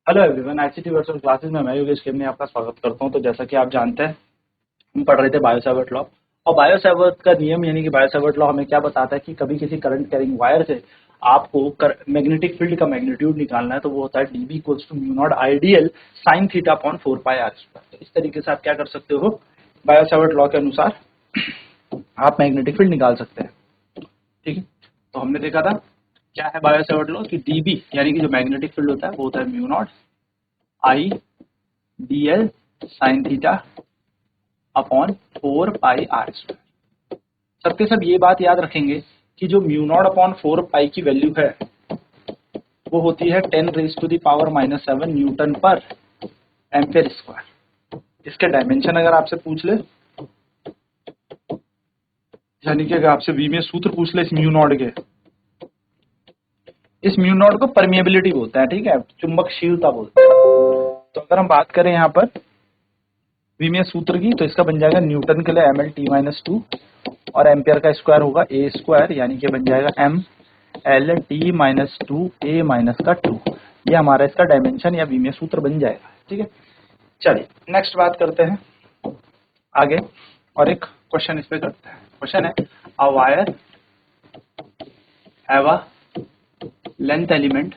Hello everyone, ICT virtual classes में मैं योगेश खेमने आपका स्वागत करता हूं। तो जैसा कि आप जानते हैं, हम पढ़ रहे थे बायो-सैवर्ट लॉ। और बायो-सैवर्ट का नियम यानी कि बायो-सैवर्ट लॉ हमें क्या बताता है कि कभी किसी करंट कैरिंग वायर से आपको मैग्नेटिक फील्ड का मैग्नीट्यूड निकालना है तो वो होता है dB equals to mu naught ideal sine theta upon 4πr²। इस तरीके से आप क्या कर सकते हो, बायो-सैवर्ट लॉ के अनुसार आप मैग्नेटिक फील्ड निकाल सकते हैं। ठीक है, तो हमने देखा था क्या है बायो-सैवर्ट लॉ कि dB यानी कि जो मैग्नेटिक फील्ड होता है वो होता है म्यू नॉट आई dl sign theta upon 4πr²। सबके सब ये बात याद रखेंगे कि जो म्यू नॉट अपॉन 4π की वैल्यू है वो होती है 10⁻⁻⁷ न्यूटन पर एम्पेयर स्क्वायर। इसके डायमेंशन अगर आपसे पूछ ले, यानी कि अगर आपसे वी में सूत्र पूछ ले इस म्यू नॉट के, इस म्यू नॉट को परमिएबिलिटी बोलते हैं, ठीक है, चुंबकशीलता बोलते हैं। तो अगर हम बात करें यहाँ पर विमीय सूत्र की, तो इसका बन जाएगा न्यूटन के लिए mL/t-2 और एम्पियर का स्क्वायर होगा a², यानी कि बन जाएगा mL/t-2a-2। ये हमारा इसका डायमेंशन या विमीय सूत्र बन जाएगा। ठीक है, चलिए नेक्स्ट बात करते हैं आगे और एक क्वेश्चन इस पे करते हैं। क्वेश्चन है a wire have a length element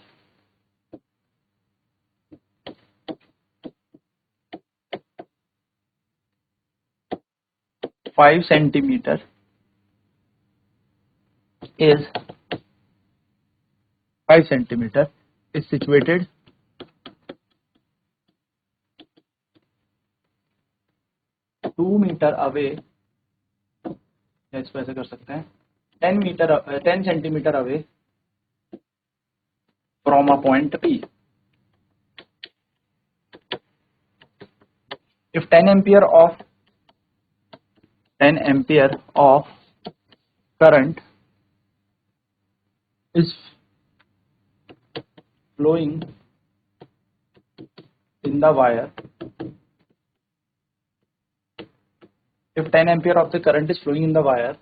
5 centimeter is 5 centimeter is situated 2 meter away, या इसको ऐसे कर सकते हैं 10 centimeter away from a point P. If 10 ampere of current is flowing in the wire, if 10 ampere of the current is flowing in the wire,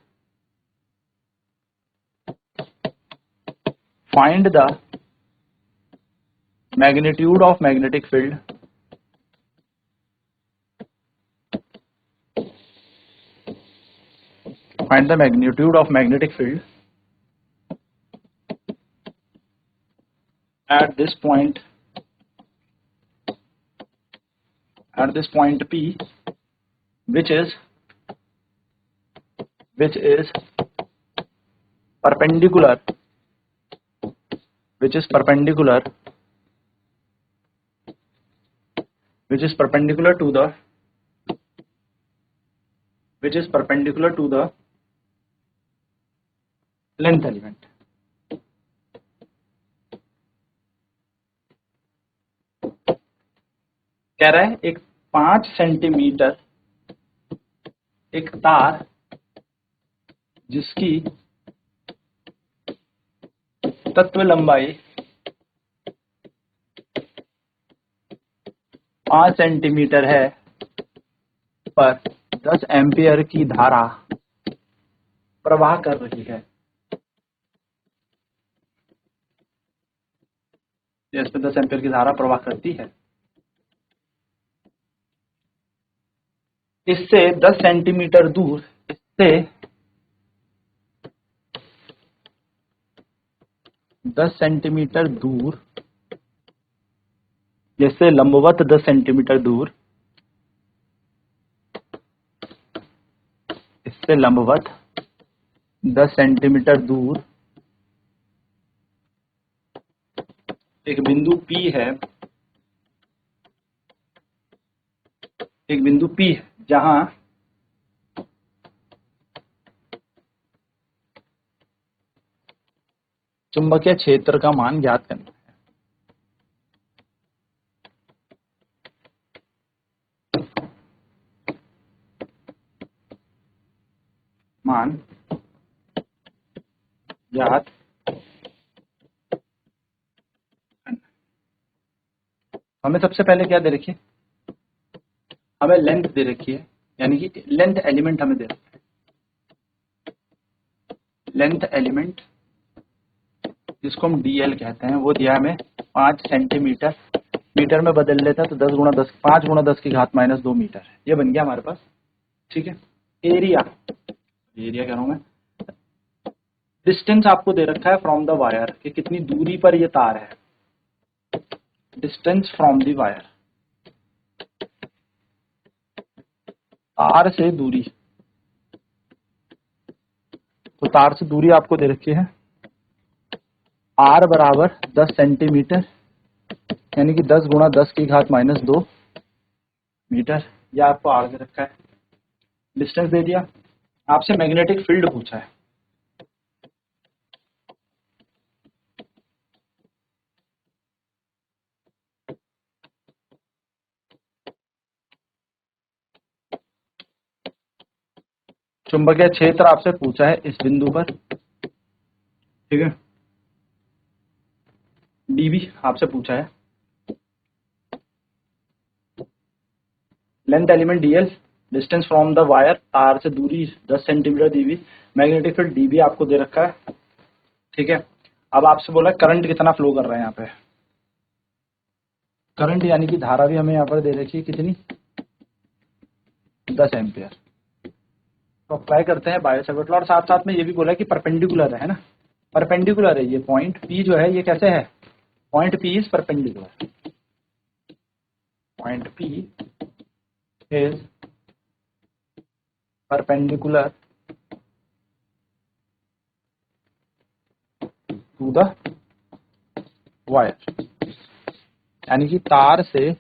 find the magnitude of magnetic field at this point P, which is perpendicular to the length element. कह रहा है एक 5 centimetre एक तार जिसकी तत्व लंबाई 5 centimetre है पर 10 एम्पियर की धारा प्रवाह कर रही है। इसमें 10 एम्पियर की धारा प्रवाह करती है। इससे 10 सेंटीमीटर दूर, इससे 10 सेंटीमीटर दूर, जैसे लंबवत 10 सेंटीमीटर दूर, इससे लंबवत 10 सेंटीमीटर दूर एक बिंदु P है, जहां चुंबकीय क्षेत्र का मान ज्ञात करना है। मान ज्ञात हमें सबसे पहले क्या दे रखी है, हमें लेंथ दे रखी है, यानी कि लेंथ एलिमेंट हमें दे रखा है। लेंथ एलिमेंट जिसको हम DL कहते हैं वो दिया हमें 5 सेंटीमीटर मीटर में बदल लेते हैं तो 10 गुणा 10 5 गुणा 10 की घात माइनस 2 मीटर है। ये बन गया हमारे पास। ठीक है, एरिया कह रहा हूं मैं। डिस्टेंस आपको दे रखा है फ्रॉम द वायर कि कितनी दूरी पर ये तार है। डिस्टेंस फ्रॉम द वायर, तार से दूरी। तो तार से दूरी आपको दे रखी है r बराबर 10 सेंटीमीटर, यानी कि 10 गुणा 10 की घात माइनस 2 मीटर। यह आपको r दे रखा है। डिस्टेंस दे दिया। आपसे मैग्नेटिक फील्ड पूछा है। चुंबकीय क्षेत्र आपसे पूछा है इस बिंदु पर। ठीक है, dv आपसे पूछा है। Length element dl, distance from the wire, तार से दूरी 10 centimetre dv, magnetic field dv आपको दे रखा है। ठीक है, अब आपसे बोला करंट कितना फ्लो कर रहा है यहाँ पे। करंट यानी कि धारा भी हमें यहाँ पर दे रखी है कितनी, 10 एम्पियर। तो अप्लाई करते हैं बायो सेवर्ट लॉ। और साथ साथ में ये भी बोला कि परपेंडिकुलर है ना, परपेंडिकुलर है ये पॉइंट P जो है, ये कैसे है, point P is perpendicular, point P is perpendicular to the wire, यानी कि तार से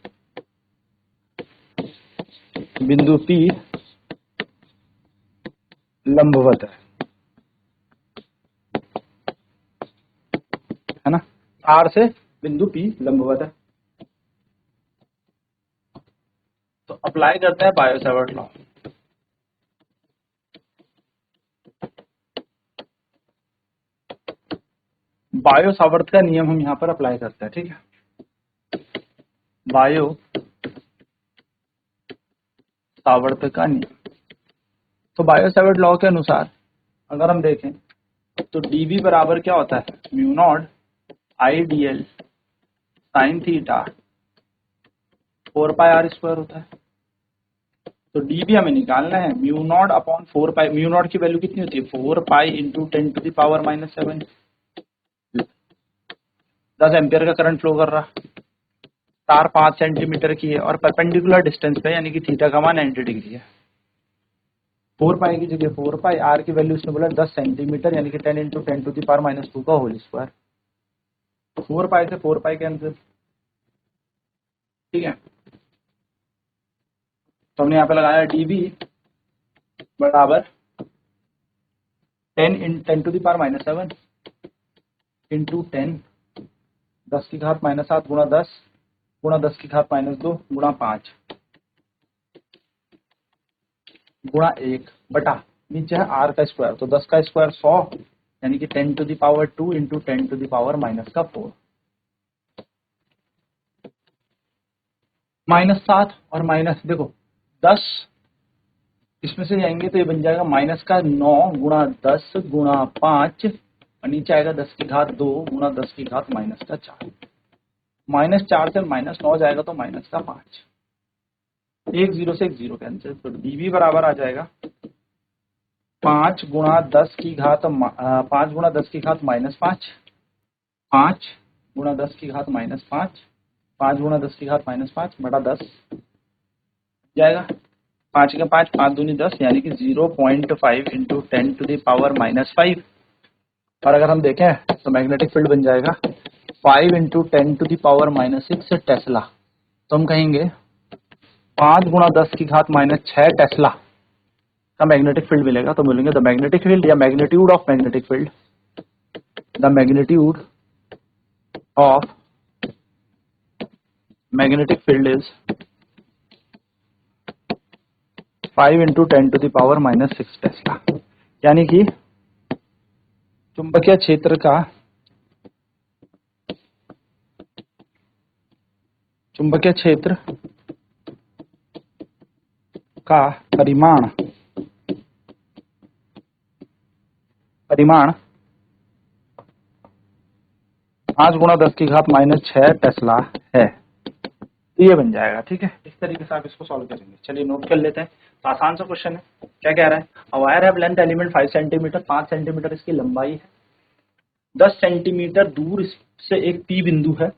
बिंदु P लंबवत है ना, तार से बिंदु P लंबवत है। तो अप्लाई करते हैं bio Savart law. Biot Savart का नियम हम यहाँ पर अप्लाई करते हैं। ठीक है, बायो सावर्त का नियम। तो बायो सावर्त लॉ के अनुसार अगर हम देखें तो dv बराबर क्या होता है, mu naught I D L sine theta 4 pi r square होता है। तो dv हमें निकालना है, mu naught upon 4 pi. Mu naught की वैल्यू कितनी होती है, 4 pi into 10 to the power minus 7। 10 ampere का करंट फ्लो कर रहा, तार 5 सेंटीमीटर की है और परपेंडिकुलर डिस्टेंस पे, यानी कि थीटा का मान 90 डिग्री है। 4 पाई की जगह 4 पाई, आर की वैल्यू इसने बोला 10 सेंटीमीटर, यानी कि 10 into 10 to the power minus 2 का होल स्क्वायर। 4 पाई से 4 पाई कैंसिल। ठीक है, तो हमने यहाँ पे लगाया dv बराबर 10 to the power minus 7 into 10 10 की घात माइनस 7 गुणा 10 की घात माइनस 2 गुणा 5 गुणा 1 बटा नीचे है r का स्क्वायर, तो 10 का स्क्वायर 100, यानी कि 10 to the power 2 into 10 to the power minus का 4। माइनस 7 और माइनस देखो 10 इसमें से जाएंगे तो ये बन जाएगा माइनस का 9 गुणा 10 गुणा 5 और नीचे आएगा 10 की घात 2 गुणा 10 की घात माइनस का 4। माइनस 4 से माइनस 9 जाएगा तो माइनस का 5, एक जीरो से एक जीरो कैंसिल। तो dv बराबर आ जाएगा 5 गुणा 10 की घात 5 गुणा 10 की घात माइनस 5, 5 गुणा 10 की घात माइनस 5, 5 गुणा 10 की घात माइनस 5 बटा 10 जाएगा। 5 का 5, 5 दूनी 10, यानी कि 0.5 into 10 to the power minus 5। और अगर हम देखें तो मैग्नेटिक फील्ड बन जाएगा 5 into 10 to the power minus 6 tesla. तो हम कहेंगे 5 गुणा 10 की घात माइनस 6 टेस्ला का मैग्नेटिक फील्ड मिलेगा। तो मिलेंगे द मैग्नेटिक फील्ड या magnitude of magnetic field, the magnitude of magnetic field is 5 into 10 to the power minus 6 tesla, यानी कि चुंबकीय क्षेत्र का परिमाण 5 गुणा 10 की घात माइनस 6 टेस्ला है। तो ये बन जाएगा। ठीक है, इस तरीके से आप इसको सॉल्व करेंगे। चलिए नोट कर लेते हैं। तो आसान सा क्वेश्चन है। क्या कह रहा है, a wire have length element 5 centimetre, 5 centimetre इसकी लंबाई है, 10 सेंटीमीटर दूर से एक पी बिंदु है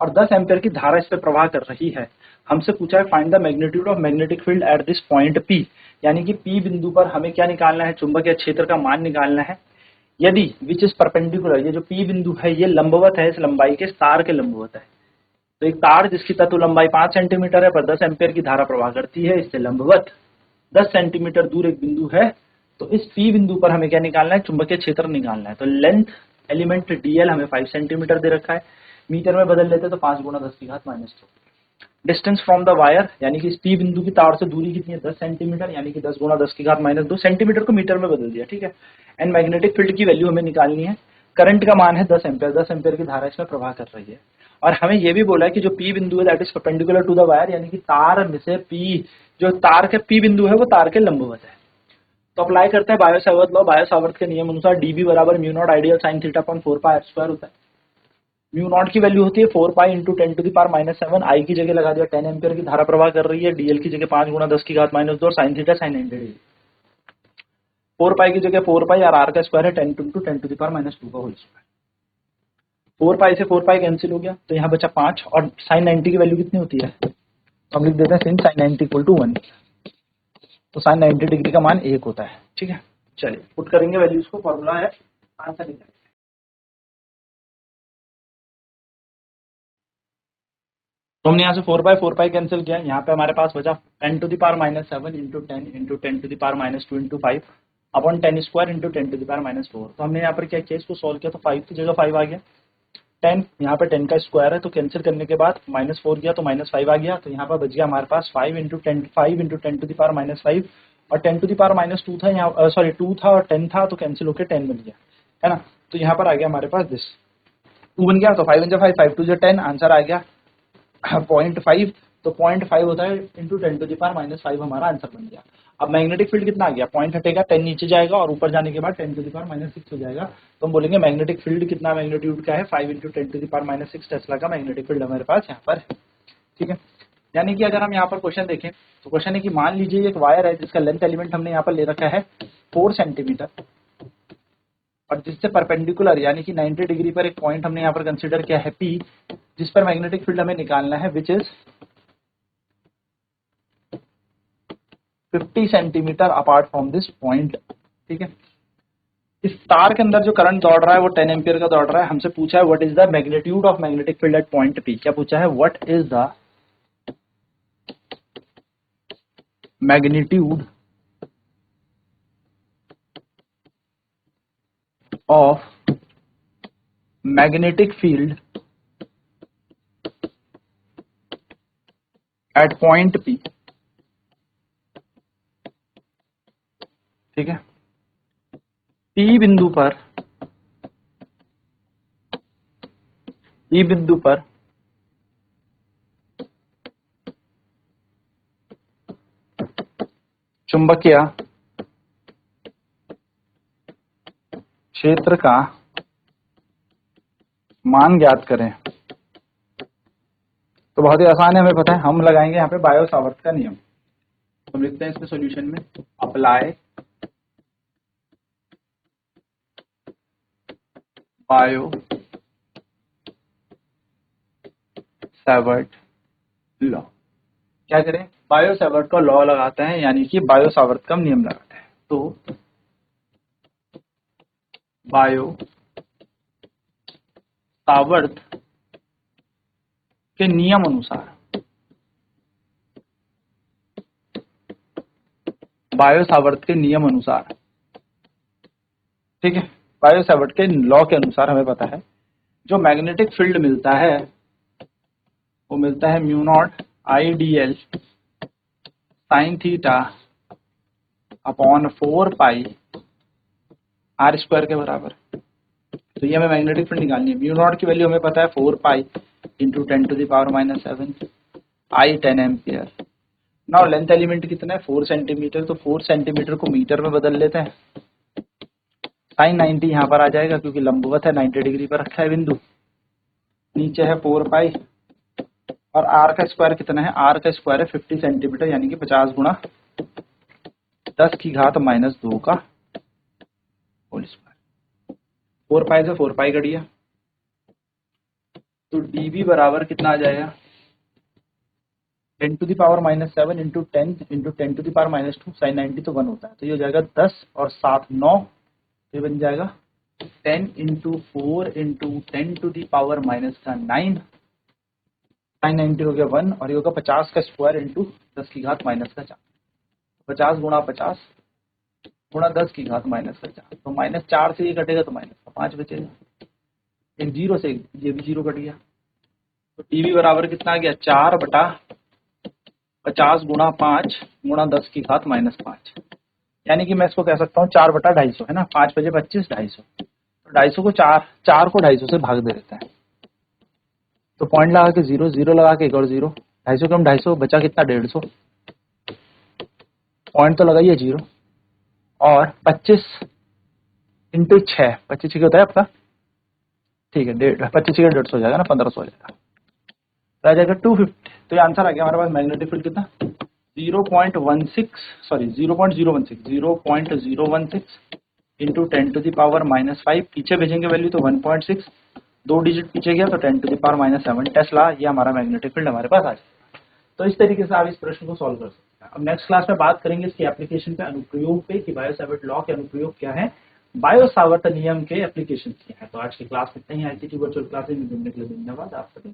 और 10 एम्पियर की धारा इस पर प्रवाह कर रही है। हमसे पूछा है find the magnitude of magnetic field at this point P, यानी कि पी बिंदु पर हमें क्या निकालना है, चुंबकीय क्षेत्र का मान निकालना है। यदि विच इज परपेंडिकुलर, ये जो पी बिंदु है ये लंबवत है इस लंबाई के तार के लंबवत है। तो एक तार जिसकी तत्व लंबाई 5 सेंटीमीटर है पर 10 एम्पियर की धारा प्रवाह करती है, इससे लंबवत 10 सेंटीमीटर दूर एक बिंदु है। तो इस पी बिंदु पर हमें क्या निकालना है, चुंबकीय क्षेत्र निकालना है। तो लेंथ एलिमेंट डीएल हमें 5 सेंटीमीटर दे रखा है, मीटर में बदल लेते तो 5 गुणा 10 की घात -2। डिस्टेंस फ्रॉम द वायर, यानी कि इस पी बिंदु की तार से दूरी कितनी है, 10 सेंटीमीटर, यानी कि 10 गुणा 10 की घात -2। सेंटीमीटर को मीटर में बदल दिया। ठीक है, एंड मैग्नेटिक फील्ड की वैल्यू हमें निकालनी है। करंट का मान है 10 एम्पियर, 10 एम्पियर की धारा इसमें प्रवाह कर रही है। और हमें यह भी बोला है कि जो पी बिंदु है that is perpendicular to the wire, यानी कि तार में से पी, जो तार के पी बिंदु है वो तार के लंबवत है। तो अप्लाई करते हैं Biot Savart law. Biot Savart के नियम अनुसार डीबी बराबर mu naught ideal sine theta upon 4 pi r square होता है। म्यू नॉट की वैल्यू होती है 4 pi into 10 to the power -7। I की जगह लगा दिया 10 एम्पियर की धारा प्रवाह कर रही है, डीएल की जगह 5 गुणा 10 की घात -2 और साइन थीटा साइन 90 डिग्री। 4 पाई की जगह 4 पाई और आर का स्क्वायर है 10 इंटू 10 टू द पावर -2 का होल स्क्वायर। 4 पाई से 4 पाई कैंसिल हो गया तो यहाँ बचा 5 और साइन 90 की वैल्यू कितनी होती है, तो हम लिख देते हैं sin साइन 90 इक्वल टू 1। तो साइन 90 डिग्री का मान 1 होता है। ठीक है, चलिए पुट करेंगे वैल्यूज को, फॉर्मूला है आंसर निकालेंगे। तो हमने यहाँ से 4 बाय 4 पाई कैंसिल किया, यहाँ पे हमारे पास बचा 10 to the power -7 into 10 into 10 to the power -2 into 5 upon 10 square into 10 to the power -4। तो हमने यहाँ पर क्या किया, इसको सोल्व किया तो 5 की जगह 5 आ गया, 10 यहाँ पे 10 का स्क्वायर है तो कैंसिल करने के बाद -4 गया तो -5 आ गया। तो यहाँ पर बच गया हमारे पास 5 इंटू 10 टू द पावर -5 और 10 टू द पावर -2 था, यहाँ सॉरी 2 था और 10 था तो कैंसिल होकर 10 बन गया, है ना। तो यहाँ पर आ गया हमारे पास दिस 2 बन गया। तो 5 × 5 5 2 10 आंसर आ गया 0.5। तो 0.5 होता है इंटू 10 टू द पावर -5 हमारा आंसर बन गया। अब मैग्नेटिक फील्ड कितना आ गया, पॉइंट हटेगा 10 नीचे जाएगा और ऊपर जाने के बाद 10 टू द पावर -6 हो जाएगा। तो हम बोलेंगे मैग्नेटिक फील्ड कितना, मैग्नीट्यूड का है 5 into 10 to the power -6 tesla का मैग्नेटिक फील्ड हमारे पास यहाँ पर है। ठीक है, यानी कि अगर हम यहाँ पर क्वेश्चन देखें तो क्वेश्चन है कि मान लीजिए एक वायर है जिसका लेंथ एलिमेंट हमने यहाँ पर ले रखा है 4 सेंटीमीटर और जिससे परपेंडिकुलर यानी कि 90 डिग्री पर एक पॉइंट हमने यहाँ पर कंसीडर किया है पी, जिस पर मैग्नेटिक फील्ड हमें निकालना है which is 50 centimetre apart from this point. ठीक है, इस तार के अंदर जो करंट दौड़ रहा है वो 10 एम्पियर का दौड़ रहा है। हमसे पूछा है what is the magnitude of magnetic field at point P. क्या पूछा है, what is the magnitude of magnetic field at point P. ठीक है, पी बिंदु पर चुंबकीय क्षेत्र का मान ज्ञात करें। तो बहुत ही आसान है, हमें पता है, हम लगाएंगे यहाँ पे बायो सावर्त का नियम। तो लिखते हैं इसके सॉल्यूशन में अप्लाई बायो सावर्त लॉ। क्या करें, बायो सावर्त का लॉ लगाते हैं, यानी कि बायो सावर्त का नियम लगाते हैं। तो बायो सावर्त के नियम अनुसार, बायो सावर्त के नियम अनुसार, ठीक है, बायो सावर्त के लॉ के अनुसार हमें पता है जो मैग्नेटिक फील्ड मिलता है वो मिलता है mu naught IDL sine theta upon 4 pi r square के बराबर। तो ये हमें मैग्नेटिक फील्ड निकालनी है। म्यू नॉट की वैल्यू हमें पता है 4 pi into 10 to the power -7 I 10 ampere. Now length element कितना है 4 सेंटीमीटर, तो 4 सेंटीमीटर को मीटर में बदल लेते हैं। साइन 90 यहाँ पर आ जाएगा क्योंकि लंबवत है, 90 डिग्री पर रखा है बिंदु। नीचे है 4 पाई और आर का स्क्वायर कितना है, आर का स्क्वायर है 50 सेंटीमीटर यानी कि 50 गुणा 10 की घात -2 का होल स्क्वायर। 4 पाई से 4 पाई कट गया, तो dv बराबर कितना आ जाएगा 10 to the power -7 into 10 into 10 to the power -2 sine 90 तो 1 होता है, तो ये हो जाएगा 10 और 7 9, ये बन जाएगा 10 into 4 into 10 to the power -9 sine 90 हो गया 1 और ये होगा 50 का स्क्वायर इंटू 10 की घात -4, 50 गुणा 50 गुणा 10 की घात -4, तो -4 से ये कटेगा तो -5 बचेगा, एक जीरो से ये भी जीरो कट गया, तो टीवी बराबर कितना आ गया 4/50 गुणा 5 गुणा 10 की घात -5, यानी कि मैं इसको कह सकता हूँ 4/250 है ना, 5 बजे 25 250, तो 250 को 4 को 250 से भाग दे देते हैं, तो पॉइंट लगा के 0 0 लगा के एक और 0, 250 कम 250 बचा कितना 150, पॉइंट तो लगाइए 0 और 25 इंटू 6, 25 होता है आपका, ठीक है 25 का 150 हो जाएगा ना, 1500 हो जाएगा, रह जाएगा 250, तो ये आंसर आ गया हमारे पास मैग्नेटिक फील्ड कितना 0.016 इंटू 10 टू द पावर -5, पीछे भेजेंगे वैल्यू तो 1.6, 2 डिजिट पीछे गया तो 10 टू द पावर -7 टेस्ला, ये हमारा मैग्नेटिक फील्ड हमारे पास आ जाएगा। तो इस तरीके से आप इस प्रश्न को सॉल्व कर सकते हैं। अब नेक्स्ट क्लास में बात करेंगे इसकी एप्लीकेशन पे, अनुप्रयोग पे, कि बायो सावर्ट लॉ के अनुप्रयोग क्या है, बायो सावर्ट नियम के एप्लीकेशन क्या है। तो आज की क्लास में इतना ही, ICT वर्चुअल क्लासेस में जुड़ने के लिए धन्यवाद आपका।